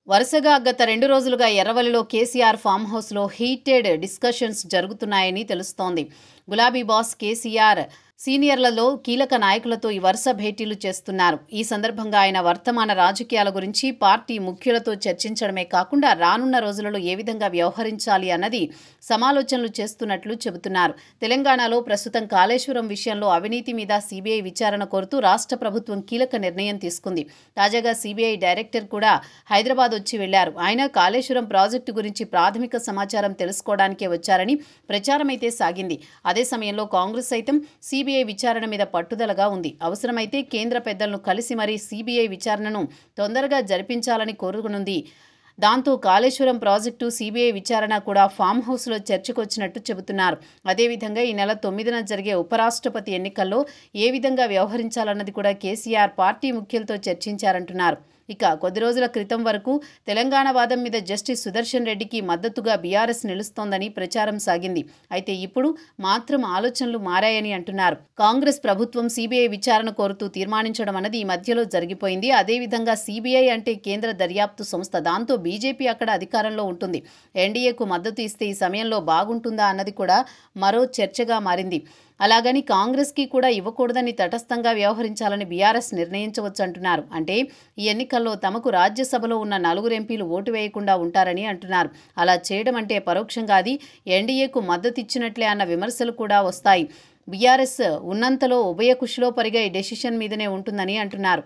వరుసగా గత 2 రోజులుగా ఎర్రవల్లిలో కేసీఆర్ ఫామ్ హౌస్లో హీటెడ్ డిస్కషన్స్ జరుగుతున్నాయని తెలుస్తోంది. గులాబీ బాస్ కేసీఆర్ సీనియర్లలో కీలక నాయకులతో ఈ వరుస భేటీలు చేస్తున్నారు. ఈ సందర్భంగా ఆయన వర్తమాన రాజకీయాల గురించి పార్టీ ముఖ్యులతో చర్చించడమే కాకుండా రానున్న రోజులలో ఏ విధంగా వ్యవహరించాలి అన్నది సమాలోచనలు చేస్తున్నట్లు చెబుతున్నారు. తెలంగాణలో ప్రస్తుతం కాళేశ్వరం విషయంలో అవినీతి మీద సీబీఐ విచారణ కోరుతూ రాష్ట్ర ప్రభుత్వం కీలక నిర్ణయం తీసుకుంది. తాజాగా సీబీఐ డైరెక్టర్ కూడా హైదరాబాద్ వచ్చి వెళ్లారు. ఆయన కాళేశ్వరం ప్రాజెక్టు గురించి ప్రాథమిక సమాచారం తెలుసుకోవడానికే వచ్చారని ప్రచారమైతే సాగింది. అదే సమయంలో కాంగ్రెస్ సైతం సీబీఐ విచారణ మీద పట్టుదలగా ఉంది. అవసరమైతే కేంద్ర పెద్దలను కలిసి మరీ సీబీఐ విచారణను తొందరగా జరిపించాలని కోరుకునుంది. దాంతో కాళేశ్వరం ప్రాజెక్టు సీబీఐ విచారణ కూడా ఫామ్ హౌస్లో చర్చకొచ్చినట్టు చెబుతున్నారు. అదేవిధంగా ఈ నెల 9న జరిగే ఉపరాష్ట్రపతి ఎన్నికల్లో ఏ విధంగా వ్యవహరించాలన్నది కూడా కేసీఆర్ పార్టీ ముఖ్యులతో చర్చించారంటున్నారు. ఇక కొద్ది రోజుల క్రితం వరకు తెలంగాణ వాదం మీద జస్టిస్ సుదర్శన్ రెడ్డికి మద్దతుగా బీఆర్ఎస్ నిలుస్తోందని ప్రచారం సాగింది. అయితే ఇప్పుడు మాత్రం ఆలోచనలు మారాయని అంటున్నారు. కాంగ్రెస్ ప్రభుత్వం సీబీఐ విచారణ కోరుతూ తీర్మానించడం అన్నది ఈ మధ్యలో జరిగిపోయింది. అదేవిధంగా సీబీఐ అంటే కేంద్ర దర్యాప్తు సంస్థ. దాంతో బీజేపీ అక్కడ అధికారంలో ఉంటుంది. ఎన్డీఏకు మద్దతు ఇస్తే ఈ సమయంలో బాగుంటుందా అన్నది కూడా మరో చర్చగా మారింది. అలాగని కాంగ్రెస్కి కూడా ఇవ్వకూడదని తటస్థంగా వ్యవహరించాలని బీఆర్ఎస్ నిర్ణయించవచ్చంటున్నారు. అంటే ఈ ఎన్నికల్లో తమకు రాజ్యసభలో ఉన్న 4 ఎంపీలు ఓటు వేయకుండా ఉంటారని అంటున్నారు. అలా చేయడం అంటే పరోక్షంగా అది ఎన్డీఏకు మద్దతిచ్చినట్లే అన్న విమర్శలు కూడా వస్తాయి. బీఆర్ఎస్ ఉన్నంతలో ఉభయ కుషిలో పరిగా ఈ డెసిషన్ మీదనే ఉంటుందని అంటున్నారు.